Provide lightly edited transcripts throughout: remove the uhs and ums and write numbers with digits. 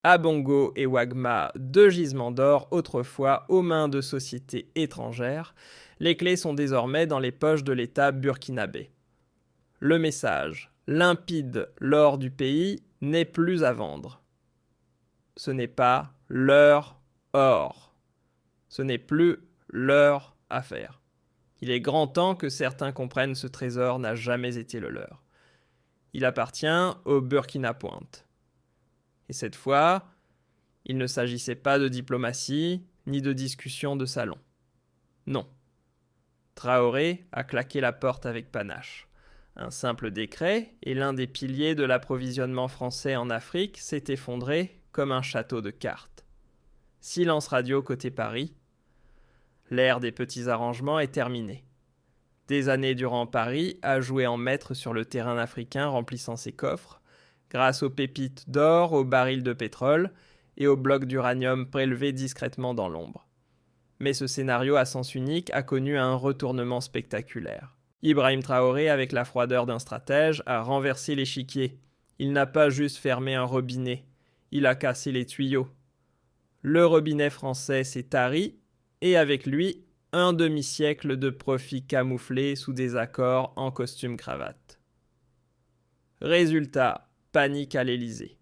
Abongo et Wagma, deux gisements d'or autrefois aux mains de sociétés étrangères, les clés sont désormais dans les poches de l'État burkinabé. Le message, limpide, l'or du pays n'est plus à vendre. Ce n'est pas leur or. Ce n'est plus leur affaire. Il est grand temps que certains comprennent ce trésor n'a jamais été le leur. Il appartient au Burkina Pointe. Et cette fois, il ne s'agissait pas de diplomatie ni de discussion de salon. Non. Traoré a claqué la porte avec panache. Un simple décret et l'un des piliers de l'approvisionnement français en Afrique s'est effondré comme un château de cartes. Silence radio côté Paris. L'ère des petits arrangements est terminée. Des années durant, Paris a joué en maître sur le terrain africain remplissant ses coffres, grâce aux pépites d'or, aux barils de pétrole et aux blocs d'uranium prélevés discrètement dans l'ombre. Mais ce scénario à sens unique a connu un retournement spectaculaire. Ibrahim Traoré, avec la froideur d'un stratège, a renversé l'échiquier. Il n'a pas juste fermé un robinet, il a cassé les tuyaux. Le robinet français s'est tari, et avec lui, un demi-siècle de profits camouflés sous des accords en costume-cravate. Résultat, panique à l'Élysée.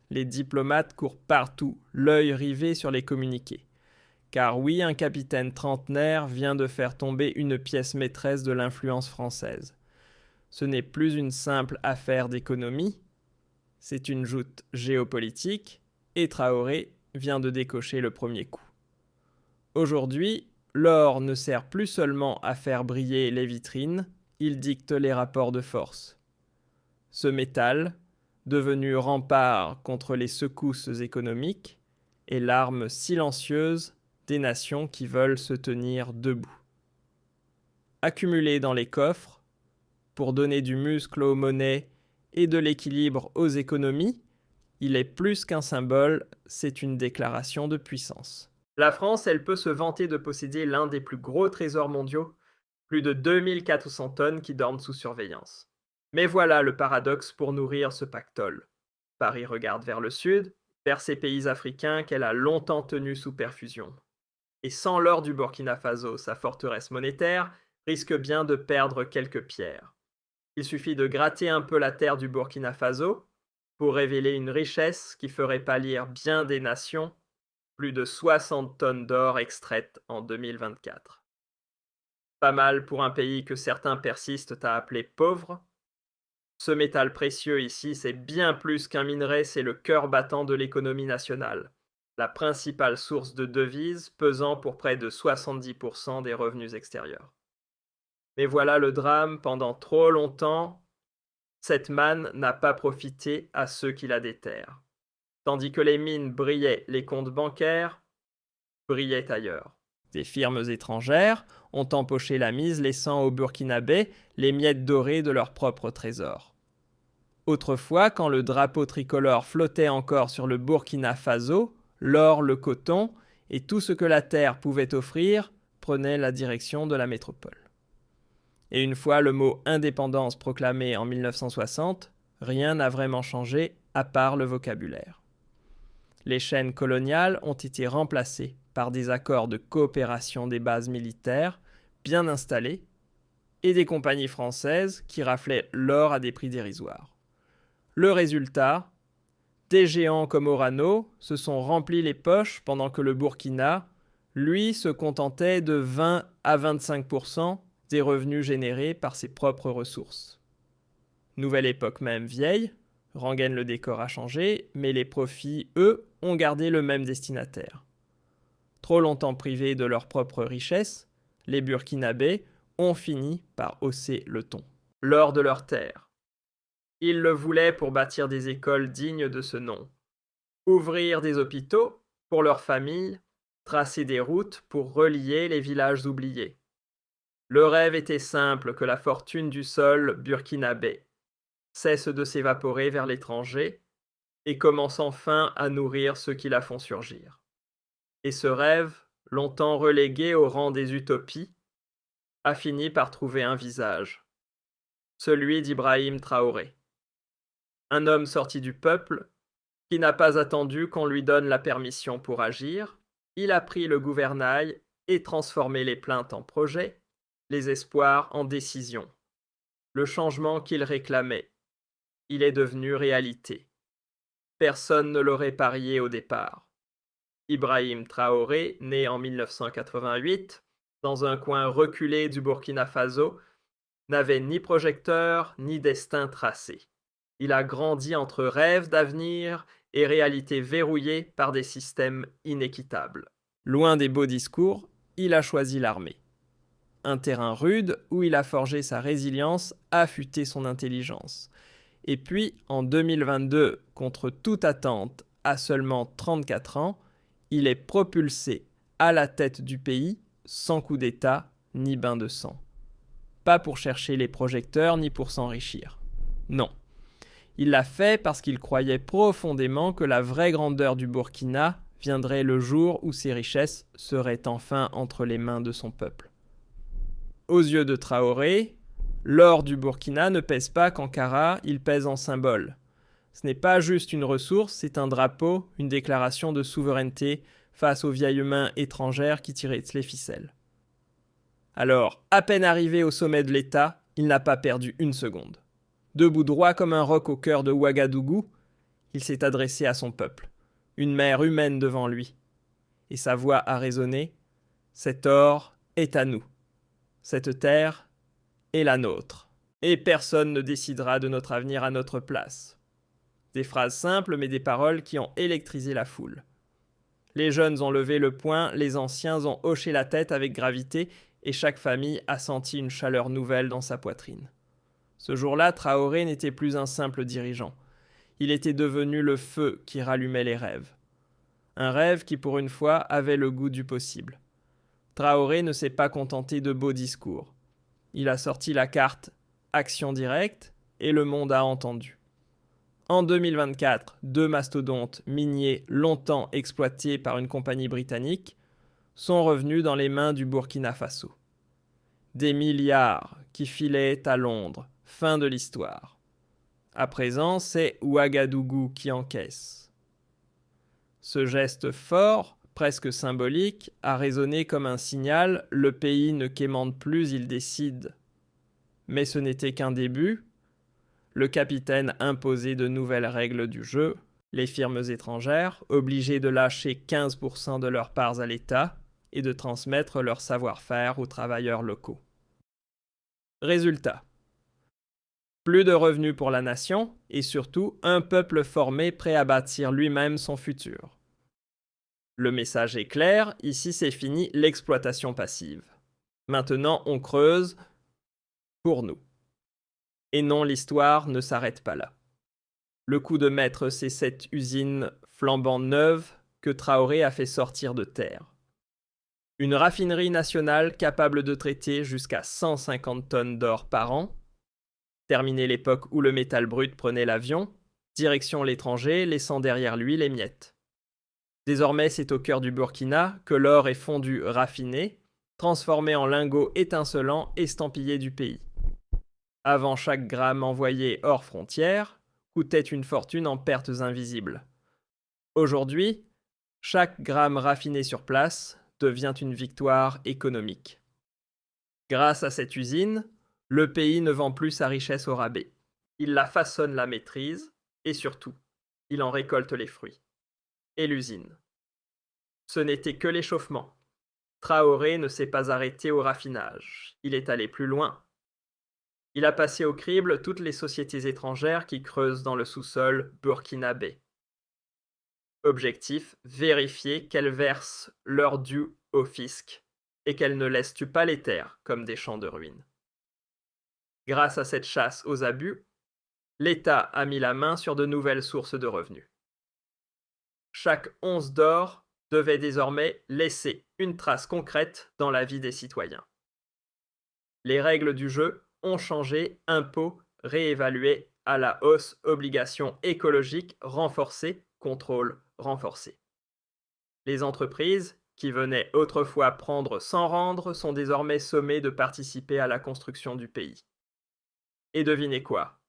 Les diplomates courent partout, l'œil rivé sur les communiqués. Car oui, un capitaine trentenaire vient de faire tomber une pièce maîtresse de l'influence française. Ce n'est plus une simple affaire d'économie, c'est une joute géopolitique, et Traoré vient de décocher le premier coup. Aujourd'hui, l'or ne sert plus seulement à faire briller les vitrines, il dicte les rapports de force. Ce métal, devenu rempart contre les secousses économiques, est l'arme silencieuse des nations qui veulent se tenir debout. Accumulé dans les coffres, pour donner du muscle aux monnaies et de l'équilibre aux économies, il est plus qu'un symbole, c'est une déclaration de puissance. La France, elle peut se vanter de posséder l'un des plus gros trésors mondiaux, plus de 2400 tonnes qui dorment sous surveillance. Mais voilà le paradoxe pour nourrir ce pactole. Paris regarde vers le sud, vers ces pays africains qu'elle a longtemps tenus sous perfusion. Et sans l'or du Burkina Faso, sa forteresse monétaire risque bien de perdre quelques pierres. Il suffit de gratter un peu la terre du Burkina Faso pour révéler une richesse qui ferait pâlir bien des nations, plus de 60 tonnes d'or extraites en 2024. Pas mal pour un pays que certains persistent à appeler pauvre. Ce métal précieux ici, c'est bien plus qu'un minerai, c'est le cœur battant de l'économie nationale, la principale source de devises pesant pour près de 70% des revenus extérieurs. Mais voilà le drame, pendant trop longtemps, cette manne n'a pas profité à ceux qui la déterrent. Tandis que les mines brillaient, les comptes bancaires brillaient ailleurs. Des firmes étrangères ont empoché la mise, laissant aux Burkinabés les miettes dorées de leur propre trésor. Autrefois, quand le drapeau tricolore flottait encore sur le Burkina Faso, l'or, le coton et tout ce que la terre pouvait offrir prenaient la direction de la métropole. Et une fois le mot indépendance proclamé en 1960, rien n'a vraiment changé à part le vocabulaire. Les chaînes coloniales ont été remplacées par des accords de coopération des bases militaires bien installées et des compagnies françaises qui raflaient l'or à des prix dérisoires. Le résultat, des géants comme Orano se sont remplis les poches pendant que le Burkina, lui, se contentait de 20 à 25% des revenus générés par ses propres ressources. Nouvelle époque même vieille, rengaine le décor a changé, mais les profits, eux, ont gardé le même destinataire. Trop longtemps privés de leur propre richesse, les Burkinabés ont fini par hausser le ton. L'or de leur terre. Ils le voulaient pour bâtir des écoles dignes de ce nom, ouvrir des hôpitaux pour leurs familles, tracer des routes pour relier les villages oubliés. Le rêve était simple, que la fortune du sol burkinabé cesse de s'évaporer vers l'étranger et commence enfin à nourrir ceux qui la font surgir. Et ce rêve, longtemps relégué au rang des utopies, a fini par trouver un visage, celui d'Ibrahim Traoré. Un homme sorti du peuple, qui n'a pas attendu qu'on lui donne la permission pour agir. Il a pris le gouvernail et transformé les plaintes en projets, les espoirs en décisions. Le changement qu'il réclamait, il est devenu réalité. Personne ne l'aurait parié au départ. Ibrahim Traoré, né en 1988, dans un coin reculé du Burkina Faso, n'avait ni projecteur ni destin tracé. Il a grandi entre rêves d'avenir et réalité verrouillée par des systèmes inéquitables. Loin des beaux discours, il a choisi l'armée. Un terrain rude où il a forgé sa résilience, affûté son intelligence. Et puis, en 2022, contre toute attente, à seulement 34 ans, il est propulsé à la tête du pays, sans coup d'État ni bain de sang. Pas pour chercher les projecteurs ni pour s'enrichir. Non. Il l'a fait parce qu'il croyait profondément que la vraie grandeur du Burkina viendrait le jour où ses richesses seraient enfin entre les mains de son peuple. Aux yeux de Traoré, l'or du Burkina ne pèse pas qu'Ankara, il pèse en symbole. Ce n'est pas juste une ressource, c'est un drapeau, une déclaration de souveraineté face aux vieilles mains étrangères qui tiraient les ficelles. Alors, à peine arrivé au sommet de l'État, il n'a pas perdu une seconde. Debout droit comme un roc au cœur de Ouagadougou, il s'est adressé à son peuple, une mer humaine devant lui. Et sa voix a résonné : « Cet or est à nous. Cette terre est la nôtre. Et personne ne décidera de notre avenir à notre place. » Des phrases simples, mais des paroles qui ont électrisé la foule. Les jeunes ont levé le poing, les anciens ont hoché la tête avec gravité, et chaque famille a senti une chaleur nouvelle dans sa poitrine. Ce jour-là, Traoré n'était plus un simple dirigeant. Il était devenu le feu qui rallumait les rêves. Un rêve qui, pour une fois, avait le goût du possible. Traoré ne s'est pas contenté de beaux discours. Il a sorti la carte Action directe et le monde a entendu. En 2024, 2 mastodontes miniers longtemps exploités par une compagnie britannique sont revenus dans les mains du Burkina Faso. Des milliards qui filaient à Londres, fin de l'histoire. À présent, c'est Ouagadougou qui encaisse. Ce geste fort, presque symbolique, a résonné comme un signal, le pays ne quémande plus, il décide. Mais ce n'était qu'un début. Le capitaine imposait de nouvelles règles du jeu, les firmes étrangères, obligées de lâcher 15% de leurs parts à l'État et de transmettre leur savoir-faire aux travailleurs locaux. Résultat. Plus de revenus pour la nation et surtout un peuple formé prêt à bâtir lui-même son futur. Le message est clair, ici c'est fini l'exploitation passive. Maintenant on creuse pour nous. Et non, l'histoire ne s'arrête pas là. Le coup de maître, c'est cette usine flambant neuve que Traoré a fait sortir de terre. Une raffinerie nationale capable de traiter jusqu'à 150 tonnes d'or par an. Terminé l'époque où le métal brut prenait l'avion, direction l'étranger, laissant derrière lui les miettes. Désormais, c'est au cœur du Burkina que l'or est fondu raffiné, transformé en lingots étincelants estampillés du pays. Avant, chaque gramme envoyé hors frontières coûtait une fortune en pertes invisibles. Aujourd'hui, chaque gramme raffiné sur place devient une victoire économique. Grâce à cette usine, le pays ne vend plus sa richesse au rabais. Il la façonne, la maîtrise, et surtout, il en récolte les fruits. Et l'usine. Ce n'était que l'échauffement. Traoré ne s'est pas arrêté au raffinage. Il est allé plus loin. Il a passé au crible toutes les sociétés étrangères qui creusent dans le sous-sol burkinabé. Objectif, vérifier qu'elles versent leur dû au fisc et qu'elles ne laissent pas les terres comme des champs de ruines. Grâce à cette chasse aux abus, l'État a mis la main sur de nouvelles sources de revenus. Chaque once d'or devait désormais laisser une trace concrète dans la vie des citoyens. Les règles du jeu ont changé, impôts réévalués à la hausse, obligations écologiques renforcées, contrôle renforcé. Les entreprises, qui venaient autrefois prendre sans rendre, sont désormais sommées de participer à la construction du pays. Et devinez quoi ?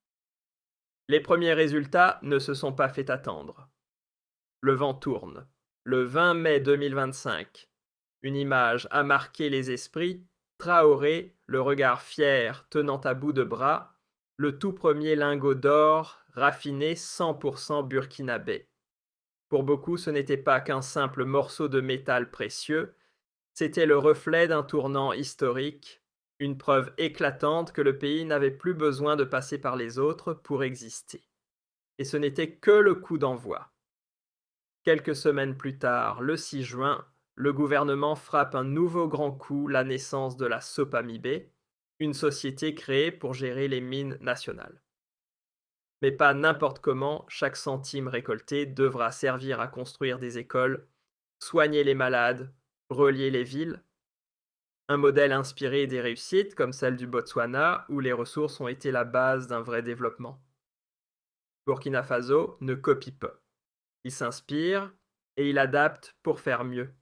Les premiers résultats ne se sont pas fait attendre. Le vent tourne. Le 20 mai 2025, une image a marqué les esprits. Traoré, le regard fier, tenant à bout de bras, le tout premier lingot d'or raffiné 100% burkinabé. Pour beaucoup, ce n'était pas qu'un simple morceau de métal précieux, c'était le reflet d'un tournant historique, une preuve éclatante que le pays n'avait plus besoin de passer par les autres pour exister. Et ce n'était que le coup d'envoi. Quelques semaines plus tard, le 6 juin, le gouvernement frappe un nouveau grand coup, la naissance de la Sopamibé, une société créée pour gérer les mines nationales. Mais pas n'importe comment, chaque centime récolté devra servir à construire des écoles, soigner les malades, relier les villes. Un modèle inspiré des réussites comme celle du Botswana, où les ressources ont été la base d'un vrai développement. Burkina Faso ne copie pas. Il s'inspire et il adapte pour faire mieux.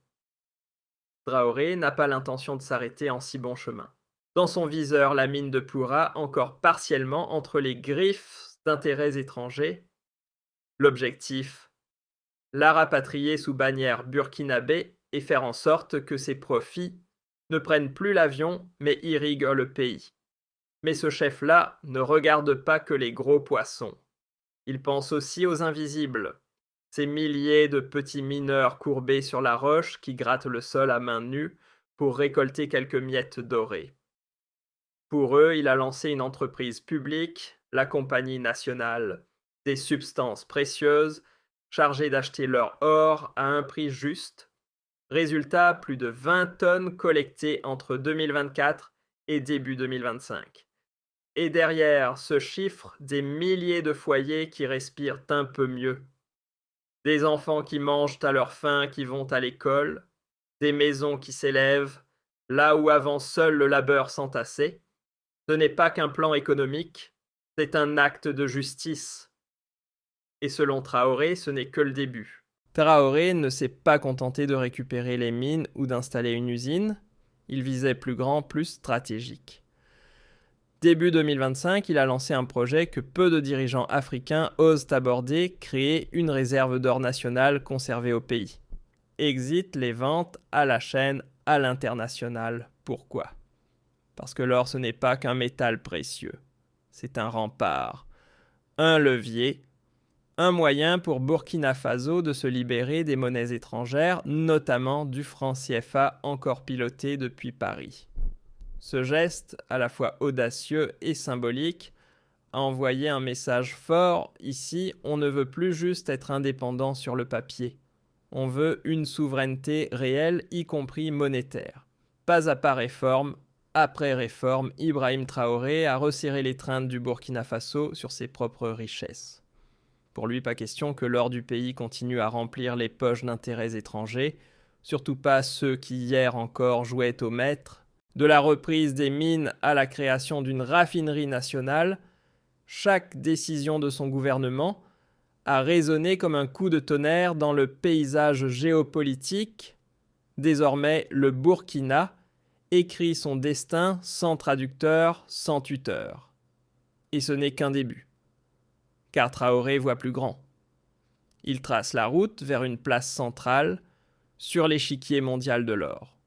Traoré n'a pas l'intention de s'arrêter en si bon chemin. Dans son viseur, la mine de Ploura, encore partiellement entre les griffes d'intérêts étrangers. L'objectif, la rapatrier sous bannière burkinabé et faire en sorte que ses profits ne prennent plus l'avion mais irriguent le pays. Mais ce chef-là ne regarde pas que les gros poissons. Il pense aussi aux invisibles, ces milliers de petits mineurs courbés sur la roche qui grattent le sol à main nue pour récolter quelques miettes dorées. Pour eux, il a lancé une entreprise publique, la Compagnie nationale des substances précieuses, chargée d'acheter leur or à un prix juste. Résultat, plus de 20 tonnes collectées entre 2024 et début 2025. Et derrière ce chiffre, des milliers de foyers qui respirent un peu mieux. Des enfants qui mangent à leur faim, qui vont à l'école, des maisons qui s'élèvent, là où avant seul le labeur s'entassait. Ce n'est pas qu'un plan économique, c'est un acte de justice. Et selon Traoré, ce n'est que le début. Traoré ne s'est pas contenté de récupérer les mines ou d'installer une usine, il visait plus grand, plus stratégique. Début 2025, il a lancé un projet que peu de dirigeants africains osent aborder, créer une réserve d'or nationale conservée au pays. Exit les ventes à la chaîne, à l'international. Pourquoi ? Parce que l'or, ce n'est pas qu'un métal précieux. C'est un rempart, un levier, un moyen pour Burkina Faso de se libérer des monnaies étrangères, notamment du franc CFA encore piloté depuis Paris. Ce geste, à la fois audacieux et symbolique, a envoyé un message fort. Ici, on ne veut plus juste être indépendant sur le papier. On veut une souveraineté réelle, y compris monétaire. Pas à pas réforme, après réforme, Ibrahim Traoré a resserré l'étreinte du Burkina Faso sur ses propres richesses. Pour lui, pas question que l'or du pays continue à remplir les poches d'intérêts étrangers, surtout pas ceux qui hier encore jouaient au maître. De la reprise des mines à la création d'une raffinerie nationale, chaque décision de son gouvernement a résonné comme un coup de tonnerre dans le paysage géopolitique. Désormais, le Burkina écrit son destin sans traducteur, sans tuteur. Et ce n'est qu'un début. Car Traoré voit plus grand. Il trace la route vers une place centrale sur l'échiquier mondial de l'or.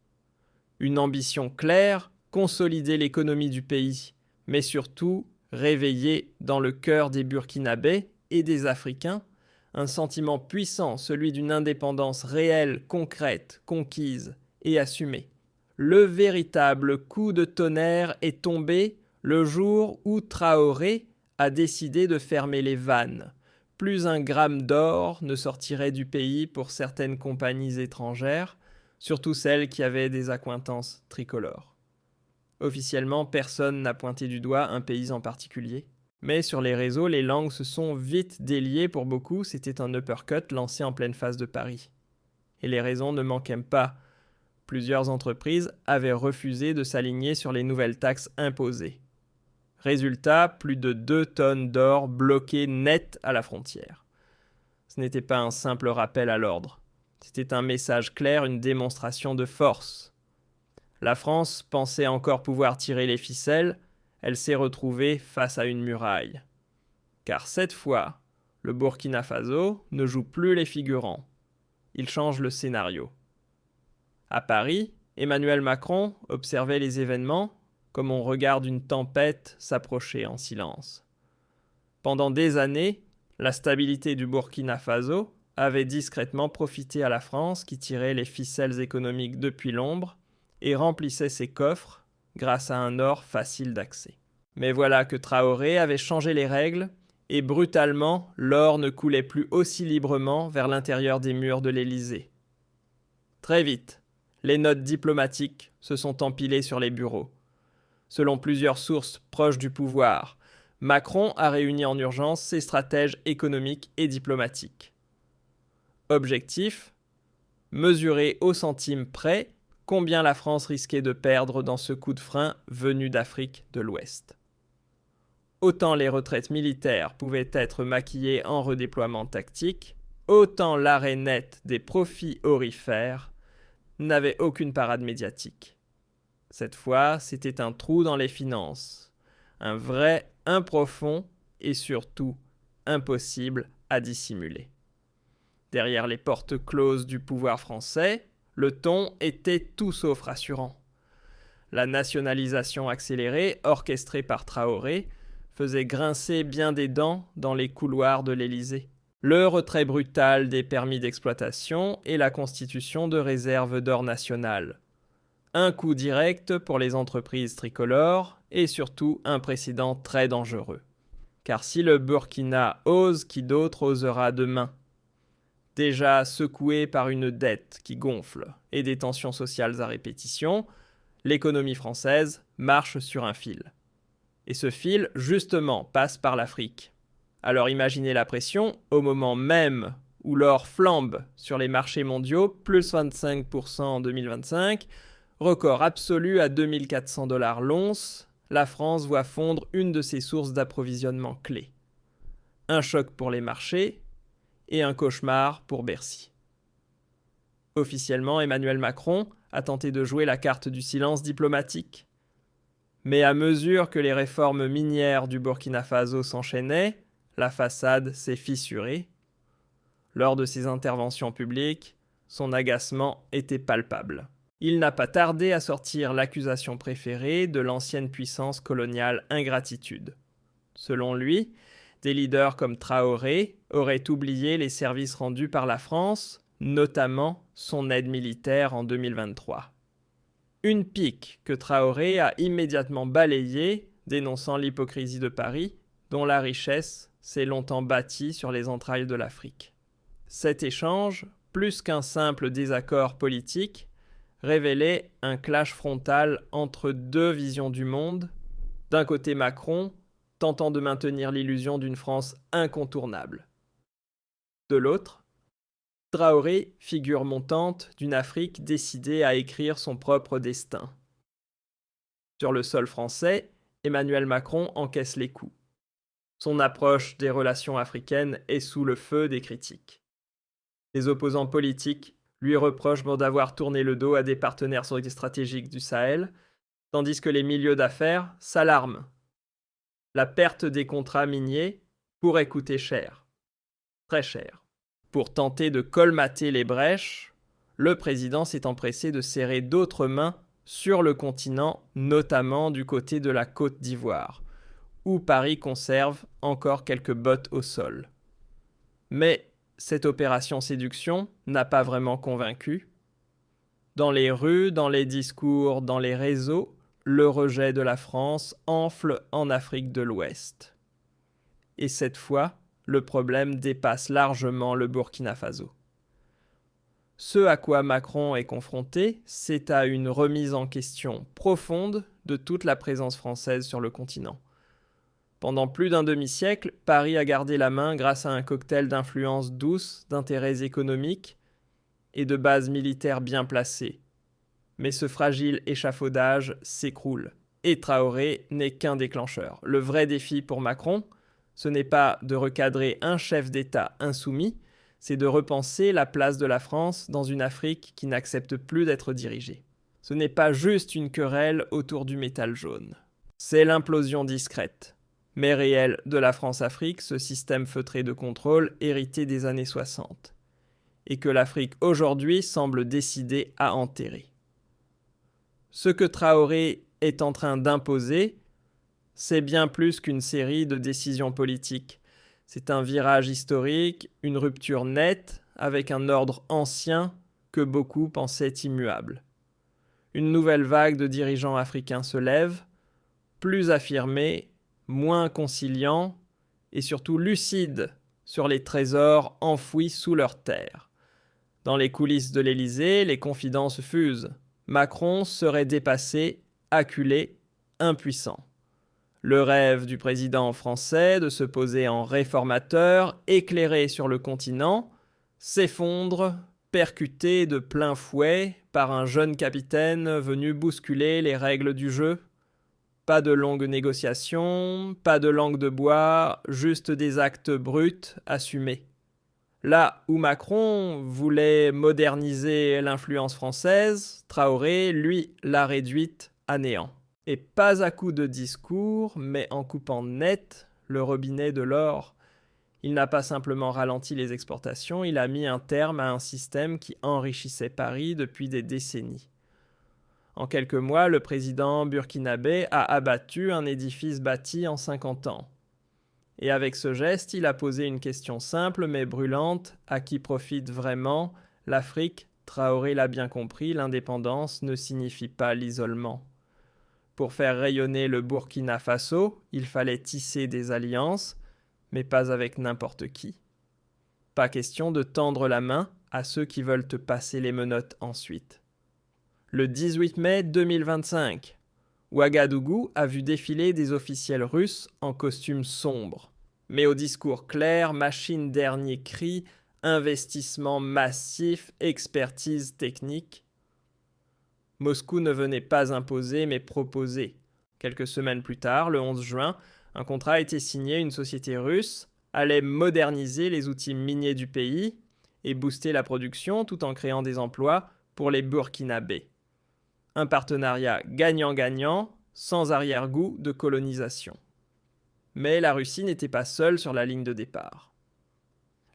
Une ambition claire, consolider l'économie du pays, mais surtout réveiller dans le cœur des Burkinabés et des Africains un sentiment puissant, celui d'une indépendance réelle, concrète, conquise et assumée. Le véritable coup de tonnerre est tombé le jour où Traoré a décidé de fermer les vannes. Plus un gramme d'or ne sortirait du pays pour certaines compagnies étrangères, surtout celles qui avaient des accointances tricolores. Officiellement, personne n'a pointé du doigt un pays en particulier. Mais sur les réseaux, les langues se sont vite déliées pour beaucoup, c'était un uppercut lancé en pleine face de Paris. Et les raisons ne manquaient pas. Plusieurs entreprises avaient refusé de s'aligner sur les nouvelles taxes imposées. Résultat, plus de 2 tonnes d'or bloquées net à la frontière. Ce n'était pas un simple rappel à l'ordre. C'était un message clair, une démonstration de force. La France pensait encore pouvoir tirer les ficelles, elle s'est retrouvée face à une muraille. Car cette fois, Le Burkina Faso ne joue plus les figurants. Il change le scénario. À Paris, Emmanuel Macron observait les événements comme on regarde une tempête s'approcher en silence. Pendant des années, la stabilité du Burkina Faso avait discrètement profité à la France qui tirait les ficelles économiques depuis l'ombre et remplissait ses coffres grâce à un or facile d'accès. Mais voilà que Traoré avait changé les règles et brutalement, l'or ne coulait plus aussi librement vers l'intérieur des murs de l'Élysée. Très vite, les notes diplomatiques se sont empilées sur les bureaux. Selon plusieurs sources proches du pouvoir, Macron a réuni en urgence ses stratèges économiques et diplomatiques. Objectif : mesurer au centime près combien la France risquait de perdre dans ce coup de frein venu d'Afrique de l'Ouest. Autant les retraites militaires pouvaient être maquillées en redéploiement tactique, autant l'arrêt net des profits aurifères n'avait aucune parade médiatique. Cette fois, c'était un trou dans les finances, un vrai, un profond et surtout impossible à dissimuler. Derrière les portes closes du pouvoir français, le ton était tout sauf rassurant. La nationalisation accélérée, orchestrée par Traoré, faisait grincer bien des dents dans les couloirs de l'Élysée. Le retrait brutal des permis d'exploitation et la constitution de réserves d'or national. Un coup direct pour les entreprises tricolores et surtout un précédent très dangereux. Car si le Burkina ose, qui d'autre osera demain ? Déjà secoué par une dette qui gonfle et des tensions sociales à répétition, l'économie française marche sur un fil. Et ce fil, justement, passe par l'Afrique. Alors imaginez la pression au moment même où l'or flambe sur les marchés mondiaux, plus 25% en 2025, record absolu à 2400 $ l'once, la France voit fondre une de ses sources d'approvisionnement clés. Un choc pour les marchés et un cauchemar pour Bercy. Officiellement, Emmanuel Macron a tenté de jouer la carte du silence diplomatique. Mais à mesure que les réformes minières du Burkina Faso s'enchaînaient, la façade s'est fissurée. Lors de ses interventions publiques, son agacement était palpable. Il n'a pas tardé à sortir l'accusation préférée de l'ancienne puissance coloniale ingratitude. Selon lui, des leaders comme Traoré auraient oublié les services rendus par la France, notamment son aide militaire en 2023. Une pique que Traoré a immédiatement balayée, dénonçant l'hypocrisie de Paris, dont la richesse s'est longtemps bâtie sur les entrailles de l'Afrique. Cet échange, plus qu'un simple désaccord politique, révélait un clash frontal entre deux visions du monde. D'un côté Macron, tentant de maintenir l'illusion d'une France incontournable. De l'autre, Traoré, figure montante d'une Afrique décidée à écrire son propre destin. Sur le sol français, Emmanuel Macron encaisse les coups. Son approche des relations africaines est sous le feu des critiques. Les opposants politiques lui reprochent d'avoir tourné le dos à des partenaires stratégiques du Sahel, tandis que les milieux d'affaires s'alarment. La perte des contrats miniers pourrait coûter cher, très cher. Pour tenter de colmater les brèches, le président s'est empressé de serrer d'autres mains sur le continent, notamment du côté de la Côte d'Ivoire, où Paris conserve encore quelques bottes au sol. Mais cette opération séduction n'a pas vraiment convaincu. Dans les rues, dans les discours, dans les réseaux, le rejet de la France enfle en Afrique de l'Ouest. Et cette fois, le problème dépasse largement le Burkina Faso. Ce à quoi Macron est confronté, c'est à une remise en question profonde de toute la présence française sur le continent. Pendant plus d'un demi-siècle, Paris a gardé la main grâce à un cocktail d'influences douces, d'intérêts économiques et de bases militaires bien placées. Mais ce fragile échafaudage s'écroule. Et Traoré n'est qu'un déclencheur. Le vrai défi pour Macron, ce n'est pas de recadrer un chef d'État insoumis, c'est de repenser la place de la France dans une Afrique qui n'accepte plus d'être dirigée. Ce n'est pas juste une querelle autour du métal jaune. C'est l'implosion discrète mais réel de la France-Afrique, ce système feutré de contrôle hérité des années 60, et que l'Afrique aujourd'hui semble décidée à enterrer. Ce que Traoré est en train d'imposer, c'est bien plus qu'une série de décisions politiques. C'est un virage historique, une rupture nette avec un ordre ancien que beaucoup pensaient immuable. Une nouvelle vague de dirigeants africains se lève, plus affirmés, moins conciliants et surtout lucides sur les trésors enfouis sous leurs terres. Dans les coulisses de l'Élysée, les confidences fusent. Macron serait dépassé, acculé, impuissant. Le rêve du président français de se poser en réformateur, éclairé sur le continent, s'effondre, percuté de plein fouet par un jeune capitaine venu bousculer les règles du jeu. Pas de longues négociations, pas de langue de bois, juste des actes bruts assumés. Là où Macron voulait moderniser l'influence française, Traoré, lui, l'a réduite à néant. Et pas à coups de discours, mais en coupant net le robinet de l'or. Il n'a pas simplement ralenti les exportations, il a mis un terme à un système qui enrichissait Paris depuis des décennies. En quelques mois, le président burkinabé a abattu un édifice bâti en 50 ans. Et avec ce geste, il a posé une question simple mais brûlante, à qui profite vraiment l'Afrique? Traoré l'a bien compris, l'indépendance ne signifie pas l'isolement. Pour faire rayonner le Burkina Faso, il fallait tisser des alliances, mais pas avec n'importe qui. Pas question de tendre la main à ceux qui veulent te passer les menottes ensuite. Le 18 mai 2025, Ouagadougou a vu défiler des officiels russes en costume sombre. Mais au discours clair, machine dernier cri, investissement massif, expertise technique. Moscou ne venait pas imposer mais proposer. Quelques semaines plus tard, le 11 juin, un contrat a été signé, une société russe allait moderniser les outils miniers du pays et booster la production tout en créant des emplois pour les Burkinabés. Un partenariat gagnant-gagnant, sans arrière-goût de colonisation. Mais la Russie n'était pas seule sur la ligne de départ.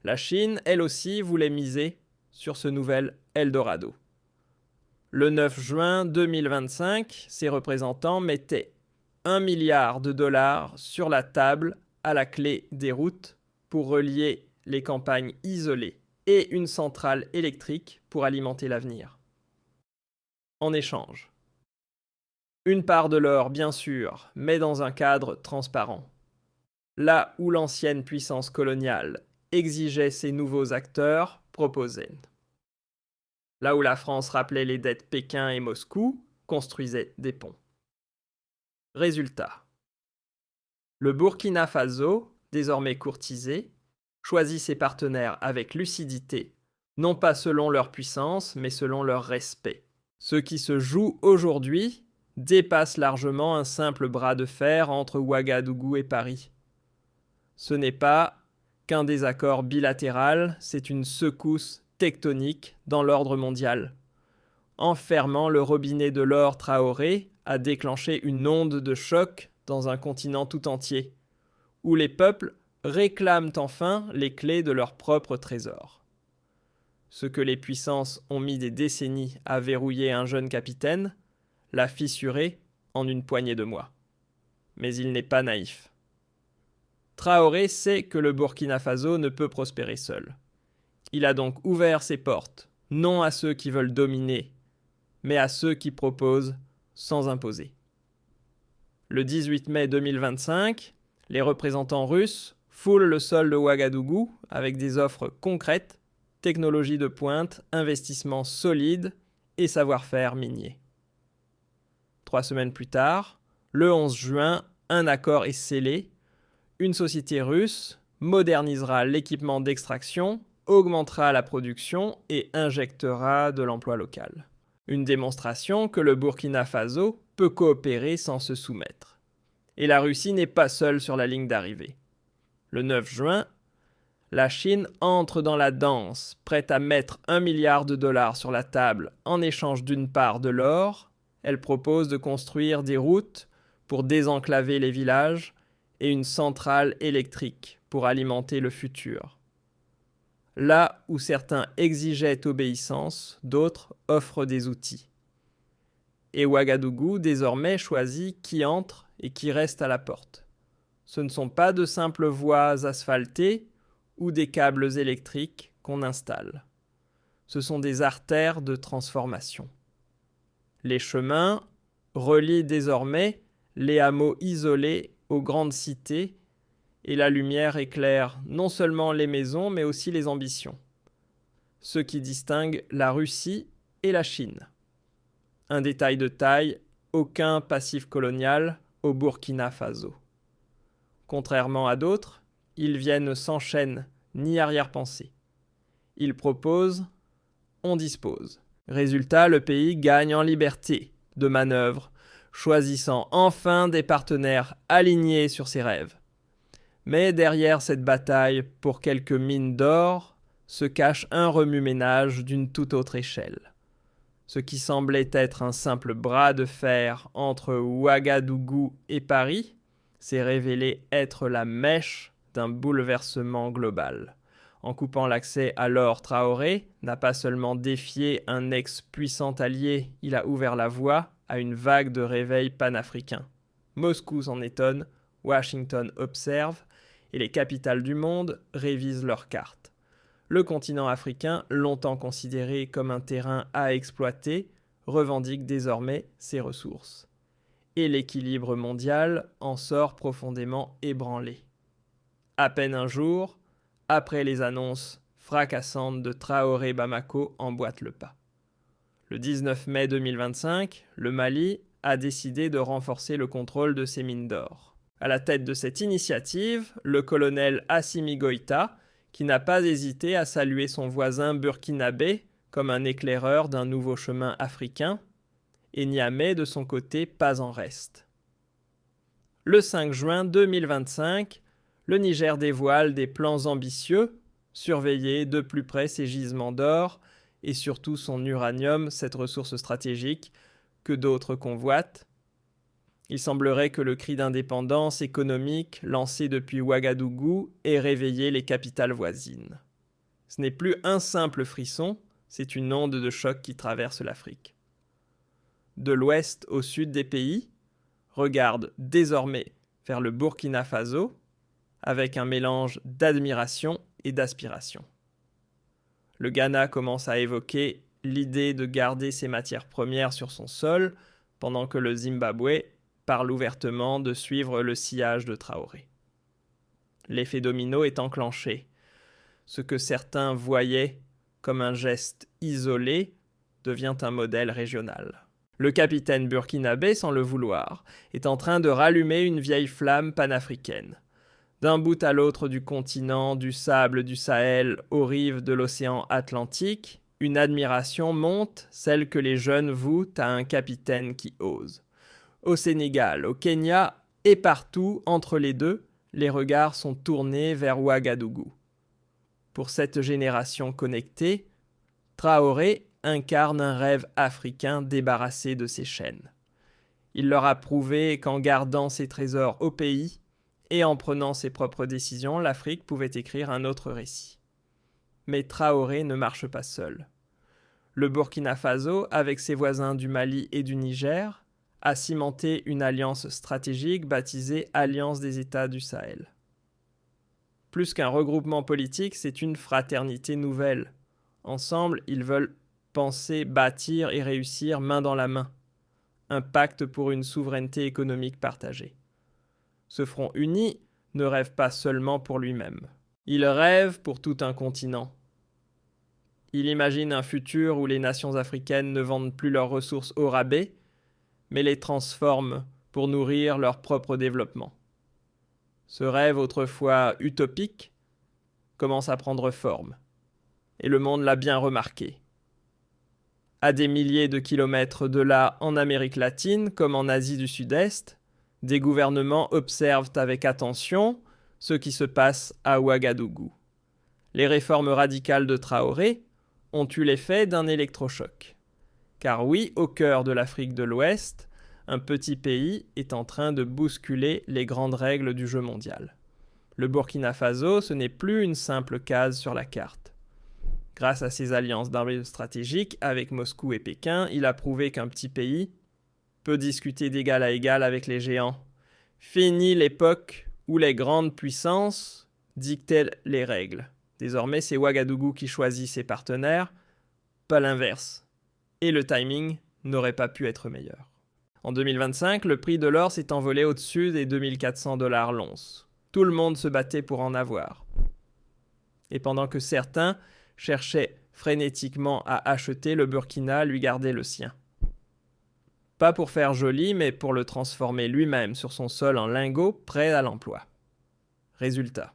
La Chine, elle aussi, voulait miser sur ce nouvel Eldorado. Le 9 juin 2025, ses représentants mettaient 1 milliard de dollars sur la table à la clé des routes pour relier les campagnes isolées et une centrale électrique pour alimenter l'avenir. En échange, une part de l'or, bien sûr, mais dans un cadre transparent. Là où l'ancienne puissance coloniale exigeait ses nouveaux acteurs, proposait. Là où la France rappelait les dettes Pékin et Moscou, construisait des ponts. Résultat. Le Burkina Faso, désormais courtisé, choisit ses partenaires avec lucidité, non pas selon leur puissance, mais selon leur respect. Ce qui se joue aujourd'hui dépasse largement un simple bras de fer entre Ouagadougou et Paris. Ce n'est pas qu'un désaccord bilatéral, c'est une secousse tectonique dans l'ordre mondial. En fermant le robinet de l'or, Traoré a déclenché une onde de choc dans un continent tout entier, où les peuples réclament enfin les clés de leur propre trésor. Ce que les puissances ont mis des décennies à verrouiller un jeune capitaine, l'a fissuré en une poignée de mois. Mais il n'est pas naïf. Traoré sait que le Burkina Faso ne peut prospérer seul. Il a donc ouvert ses portes, non à ceux qui veulent dominer, mais à ceux qui proposent sans imposer. Le 18 mai 2025, les représentants russes foulent le sol de Ouagadougou avec des offres concrètes, technologie de pointe, investissements solides et savoir-faire minier. 3 semaines plus tard, le 11 juin, un accord est scellé. Une société russe modernisera l'équipement d'extraction, augmentera la production et injectera de l'emploi local. Une démonstration que le Burkina Faso peut coopérer sans se soumettre. Et la Russie n'est pas seule sur la ligne d'arrivée. Le 9 juin, la Chine entre dans la danse, prête à mettre 1 milliard de dollars sur la table en échange d'une part de l'or. Elle propose de construire des routes pour désenclaver les villages et une centrale électrique pour alimenter le futur. Là où certains exigeaient obéissance, d'autres offrent des outils. Et Ouagadougou désormais choisit qui entre et qui reste à la porte. Ce ne sont pas de simples voies asphaltées ou des câbles électriques qu'on installe. Ce sont des artères de transformation. Les chemins relient désormais les hameaux isolés aux grandes cités et la lumière éclaire non seulement les maisons mais aussi les ambitions. Ce qui distingue la Russie et la Chine. Un détail de taille, aucun passif colonial au Burkina Faso. Contrairement à d'autres, ils viennent sans chaîne ni arrière-pensée. Ils proposent, on dispose. Résultat, le pays gagne en liberté de manœuvre, choisissant enfin des partenaires alignés sur ses rêves. Mais derrière cette bataille pour quelques mines d'or se cache un remue-ménage d'une toute autre échelle. Ce qui semblait être un simple bras de fer entre Ouagadougou et Paris s'est révélé être la mèche d'un bouleversement global. En coupant l'accès à l'or, Traoré n'a pas seulement défié un ex-puissant allié, il a ouvert la voie à une vague de réveil panafricain. Moscou s'en étonne, Washington observe, et les capitales du monde révisent leurs cartes. Le continent africain, longtemps considéré comme un terrain à exploiter, revendique désormais ses ressources. Et l'équilibre mondial en sort profondément ébranlé. À peine un jour, après les annonces fracassantes de Traoré Bamako emboîte le pas. Le 19 mai 2025, le Mali a décidé de renforcer le contrôle de ses mines d'or. À la tête de cette initiative, le colonel Assimi Goïta, qui n'a pas hésité à saluer son voisin burkinabé comme un éclaireur d'un nouveau chemin africain, et Niamey de son côté pas en reste. Le 5 juin 2025, le Niger dévoile des plans ambitieux, surveiller de plus près ses gisements d'or et surtout son uranium, cette ressource stratégique que d'autres convoitent. Il semblerait que le cri d'indépendance économique lancé depuis Ouagadougou ait réveillé les capitales voisines. Ce n'est plus un simple frisson, c'est une onde de choc qui traverse l'Afrique. De l'ouest au sud des pays, regarde désormais vers le Burkina Faso, avec un mélange d'admiration et d'aspiration. Le Ghana commence à évoquer l'idée de garder ses matières premières sur son sol, pendant que le Zimbabwe parle ouvertement de suivre le sillage de Traoré. L'effet domino est enclenché. Ce que certains voyaient comme un geste isolé devient un modèle régional. Le capitaine burkinabé, sans le vouloir, est en train de rallumer une vieille flamme panafricaine. D'un bout à l'autre du continent, du sable du Sahel aux rives de l'océan Atlantique, une admiration monte, celle que les jeunes vouent à un capitaine qui ose. Au Sénégal, au Kenya et partout entre les deux, les regards sont tournés vers Ouagadougou. Pour cette génération connectée, Traoré incarne un rêve africain débarrassé de ses chaînes. Il leur a prouvé qu'en gardant ses trésors au pays et en prenant ses propres décisions, l'Afrique pouvait écrire un autre récit. Mais Traoré ne marche pas seul. Le Burkina Faso, avec ses voisins du Mali et du Niger, a cimenté une alliance stratégique baptisée Alliance des États du Sahel. Plus qu'un regroupement politique, c'est une fraternité nouvelle. Ensemble, ils veulent penser, bâtir et réussir main dans la main. Un pacte pour une souveraineté économique partagée. Ce front uni ne rêve pas seulement pour lui-même. Il rêve pour tout un continent. Il imagine un futur où les nations africaines ne vendent plus leurs ressources au rabais, mais les transforment pour nourrir leur propre développement. Ce rêve autrefois utopique commence à prendre forme, et le monde l'a bien remarqué. À des milliers de kilomètres de là, en Amérique latine comme en Asie du Sud-Est, des gouvernements observent avec attention ce qui se passe à Ouagadougou. Les réformes radicales de Traoré ont eu l'effet d'un électrochoc. Car oui, au cœur de l'Afrique de l'Ouest, un petit pays est en train de bousculer les grandes règles du jeu mondial. Le Burkina Faso, ce n'est plus une simple case sur la carte. Grâce à ses alliances d'armes stratégiques avec Moscou et Pékin, il a prouvé qu'un petit pays peut discuter d'égal à égal avec les géants. Fini l'époque où les grandes puissances dictaient les règles. Désormais, c'est Ouagadougou qui choisit ses partenaires, pas l'inverse. Et le timing n'aurait pas pu être meilleur. En 2025, le prix de l'or s'est envolé au-dessus des 2400 $ l'once. Tout le monde se battait pour en avoir. Et pendant que certains cherchaient frénétiquement à acheter, le Burkina lui gardait le sien. Pas pour faire joli, mais pour le transformer lui-même sur son sol en lingot prêt à l'emploi. Résultat.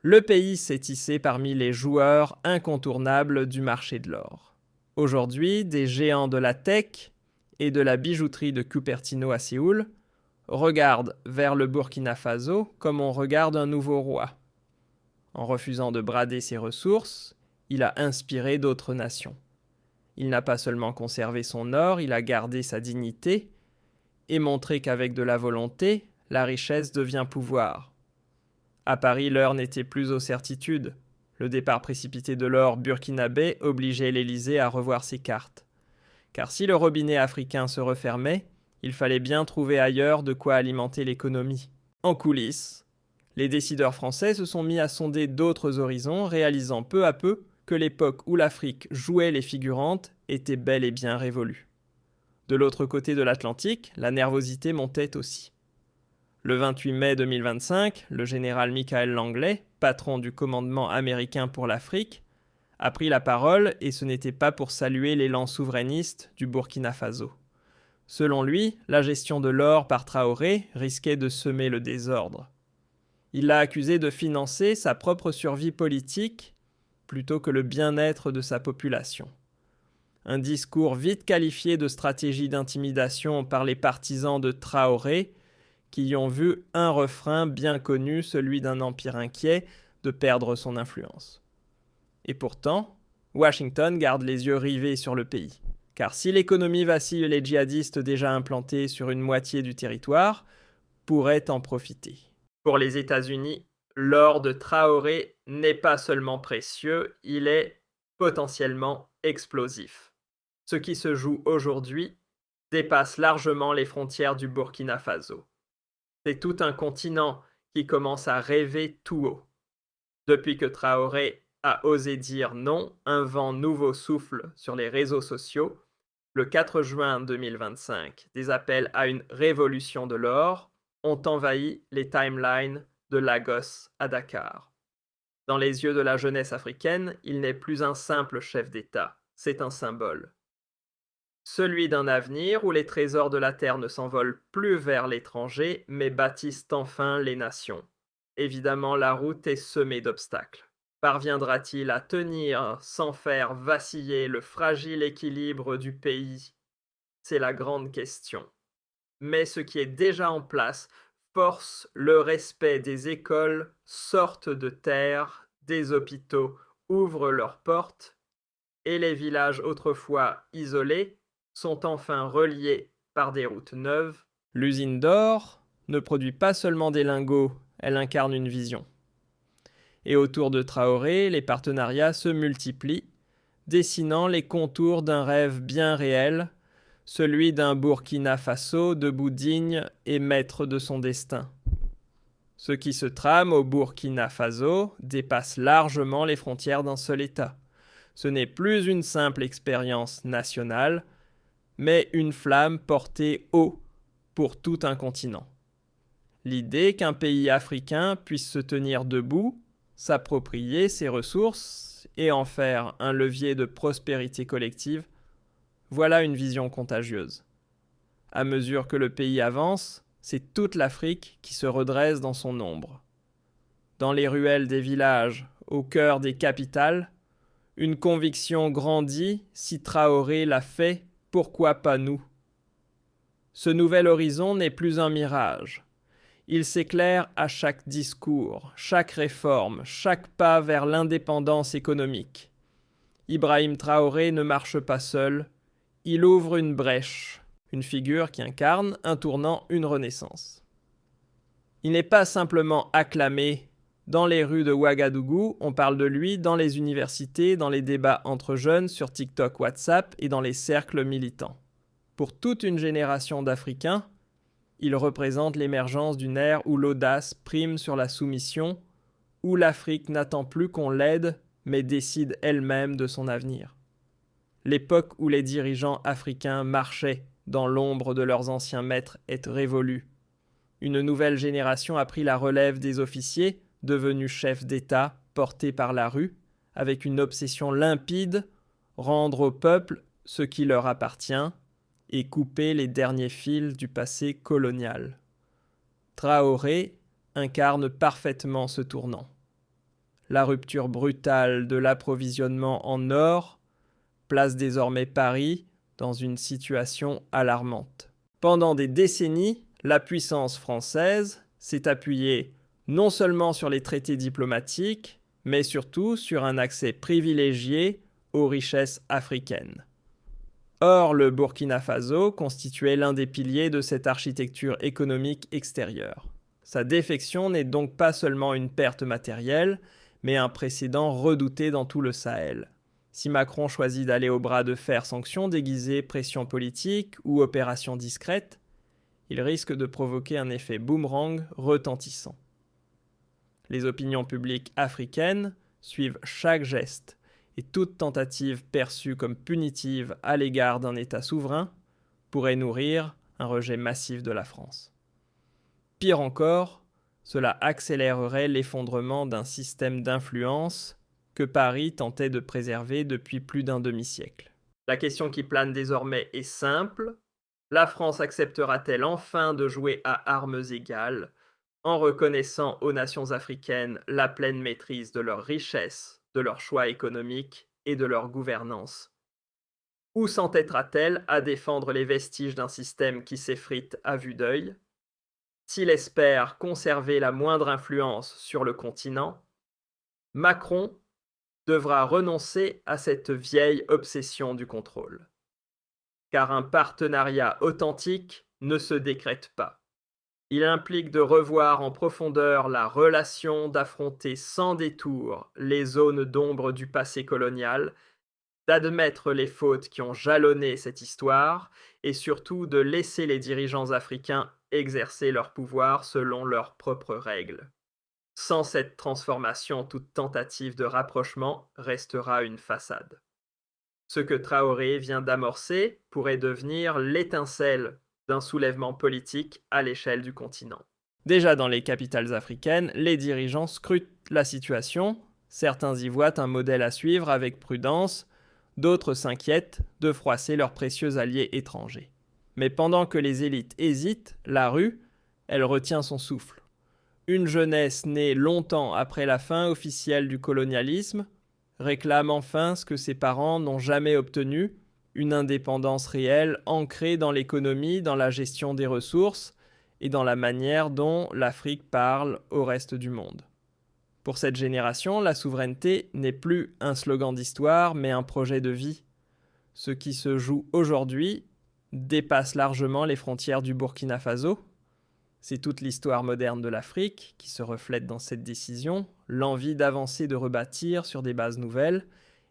Le pays s'est hissé parmi les joueurs incontournables du marché de l'or. Aujourd'hui, des géants de la tech et de la bijouterie de Cupertino à Séoul regardent vers le Burkina Faso comme on regarde un nouveau roi. En refusant de brader ses ressources, il a inspiré d'autres nations. Il n'a pas seulement conservé son or, il a gardé sa dignité et montré qu'avec de la volonté, la richesse devient pouvoir. À Paris, l'heure n'était plus aux certitudes. Le départ précipité de l'or burkinabé obligeait l'Élysée à revoir ses cartes. Car si le robinet africain se refermait, il fallait bien trouver ailleurs de quoi alimenter l'économie. En coulisses, les décideurs français se sont mis à sonder d'autres horizons, réalisant peu à peu que l'époque où l'Afrique jouait les figurantes était bel et bien révolue. De l'autre côté de l'Atlantique, la nervosité montait aussi. Le 28 mai 2025, le général Michael Langley, patron du commandement américain pour l'Afrique, a pris la parole et ce n'était pas pour saluer l'élan souverainiste du Burkina Faso. Selon lui, la gestion de l'or par Traoré risquait de semer le désordre. Il l'a accusé de financer sa propre survie politique plutôt que le bien-être de sa population. Un discours vite qualifié de stratégie d'intimidation par les partisans de Traoré, qui y ont vu un refrain bien connu, celui d'un empire inquiet de perdre son influence. Et pourtant, Washington garde les yeux rivés sur le pays. Car si l'économie vacille, les djihadistes déjà implantés sur une moitié du territoire pourraient en profiter. Pour les États-Unis, l'or de Traoré n'est pas seulement précieux, il est potentiellement explosif. Ce qui se joue aujourd'hui dépasse largement les frontières du Burkina Faso. C'est tout un continent qui commence à rêver tout haut. Depuis que Traoré a osé dire non, un vent nouveau souffle sur les réseaux sociaux. Le 4 juin 2025, des appels à une révolution de l'or ont envahi les timelines de Lagos à Dakar. Dans les yeux de la jeunesse africaine, il n'est plus un simple chef d'État, c'est un symbole. Celui d'un avenir où les trésors de la terre ne s'envolent plus vers l'étranger, mais bâtissent enfin les nations. Évidemment, la route est semée d'obstacles. Parviendra-t-il à tenir sans faire vaciller le fragile équilibre du pays? C'est la grande question. Mais ce qui est déjà en place force le respect des écoles, sortent de terre, des hôpitaux ouvrent leurs portes, et les villages autrefois isolés sont enfin reliés par des routes neuves. L'usine d'or ne produit pas seulement des lingots, elle incarne une vision. Et autour de Traoré, les partenariats se multiplient, dessinant les contours d'un rêve bien réel, celui d'un Burkina Faso debout digne et maître de son destin. Ce qui se trame au Burkina Faso dépasse largement les frontières d'un seul État. Ce n'est plus une simple expérience nationale, mais une flamme portée haut pour tout un continent. L'idée qu'un pays africain puisse se tenir debout, s'approprier ses ressources et en faire un levier de prospérité collective, voilà une vision contagieuse. À mesure que le pays avance, c'est toute l'Afrique qui se redresse dans son ombre. Dans les ruelles des villages, au cœur des capitales, une conviction grandit, si Traoré l'a fait, pourquoi pas nous? Ce nouvel horizon n'est plus un mirage. Il s'éclaire à chaque discours, chaque réforme, chaque pas vers l'indépendance économique. Ibrahim Traoré ne marche pas seul, il ouvre une brèche une figure qui incarne un tournant, une renaissance. Il n'est pas simplement acclamé dans les rues de Ouagadougou, on parle de lui dans les universités, dans les débats entre jeunes sur TikTok, WhatsApp et dans les cercles militants. Pour toute une génération d'Africains, il représente l'émergence d'une ère où l'audace prime sur la soumission, où l'Afrique n'attend plus qu'on l'aide, mais décide elle-même de son avenir. L'époque où les dirigeants africains marchaient dans l'ombre de leurs anciens maîtres est révolue. Une nouvelle génération a pris la relève des officiers, devenus chefs d'État, portés par la rue, avec une obsession limpide, rendre au peuple ce qui leur appartient et couper les derniers fils du passé colonial. Traoré incarne parfaitement ce tournant. La rupture brutale de l'approvisionnement en or place désormais Paris dans une situation alarmante. Pendant des décennies, la puissance française s'est appuyée non seulement sur les traités diplomatiques, mais surtout sur un accès privilégié aux richesses africaines. Or, le Burkina Faso constituait l'un des piliers de cette architecture économique extérieure. Sa défection n'est donc pas seulement une perte matérielle, mais un précédent redouté dans tout le Sahel. Si Macron choisit d'aller au bras de fer sanctions déguisées pression politique ou opération discrète, il risque de provoquer un effet boomerang retentissant. Les opinions publiques africaines suivent chaque geste et toute tentative perçue comme punitive à l'égard d'un État souverain pourrait nourrir un rejet massif de la France. Pire encore, cela accélérerait l'effondrement d'un système d'influence que Paris tentait de préserver depuis plus d'un demi-siècle. La question qui plane désormais est simple. La France acceptera-t-elle enfin de jouer à armes égales en reconnaissant aux nations africaines la pleine maîtrise de leurs richesses, de leurs choix économiques et de leur gouvernance? Ou s'entêtera-t-elle à défendre les vestiges d'un système qui s'effrite à vue d'œil? S'il espère conserver la moindre influence sur le continent, Macron devra renoncer à cette vieille obsession du contrôle. Car un partenariat authentique ne se décrète pas. Il implique de revoir en profondeur la relation, d'affronter sans détour les zones d'ombre du passé colonial, d'admettre les fautes qui ont jalonné cette histoire et surtout de laisser les dirigeants africains exercer leur pouvoir selon leurs propres règles. Sans cette transformation, toute tentative de rapprochement restera une façade. Ce que Traoré vient d'amorcer pourrait devenir l'étincelle d'un soulèvement politique à l'échelle du continent. Déjà dans les capitales africaines, les dirigeants scrutent la situation. Certains y voient un modèle à suivre avec prudence, d'autres s'inquiètent de froisser leurs précieux alliés étrangers. Mais pendant que les élites hésitent, la rue, elle retient son souffle. Une jeunesse née longtemps après la fin officielle du colonialisme réclame enfin ce que ses parents n'ont jamais obtenu, une indépendance réelle ancrée dans l'économie, dans la gestion des ressources et dans la manière dont l'Afrique parle au reste du monde. Pour cette génération, la souveraineté n'est plus un slogan d'histoire, mais un projet de vie. Ce qui se joue aujourd'hui dépasse largement les frontières du Burkina Faso. C'est toute l'histoire moderne de l'Afrique qui se reflète dans cette décision, l'envie d'avancer, de rebâtir sur des bases nouvelles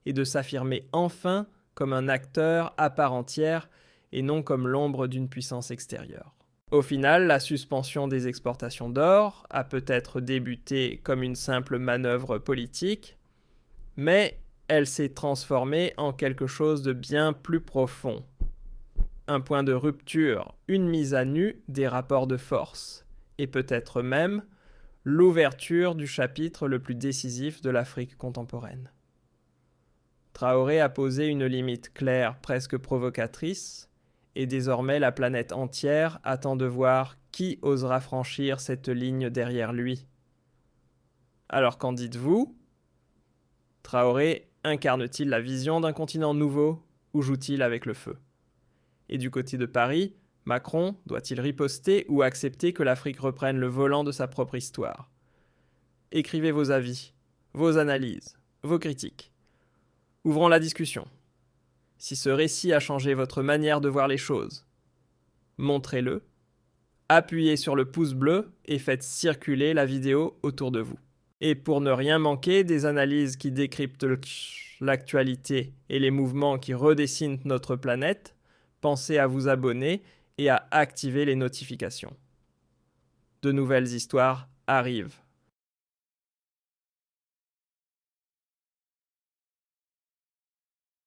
et de s'affirmer enfin comme un acteur à part entière et non comme l'ombre d'une puissance extérieure. Au final, la suspension des exportations d'or a peut-être débuté comme une simple manœuvre politique, mais elle s'est transformée en quelque chose de bien plus profond. Un point de rupture, une mise à nu des rapports de force, et peut-être même l'ouverture du chapitre le plus décisif de l'Afrique contemporaine. Traoré a posé une limite claire, presque provocatrice, et désormais la planète entière attend de voir qui osera franchir cette ligne derrière lui. Alors qu'en dites-vous? Traoré incarne-t-il la vision d'un continent nouveau ou joue-t-il avec le feu? Et du côté de Paris, Macron doit-il riposter ou accepter que l'Afrique reprenne le volant de sa propre histoire? Écrivez vos avis, vos analyses, vos critiques. Ouvrons la discussion. Si ce récit a changé votre manière de voir les choses, montrez-le. Appuyez sur le pouce bleu et faites circuler la vidéo autour de vous. Et pour ne rien manquer des analyses qui décryptent l'actualité et les mouvements qui redessinent notre planète, pensez à vous abonner et à activer les notifications. De nouvelles histoires arrivent.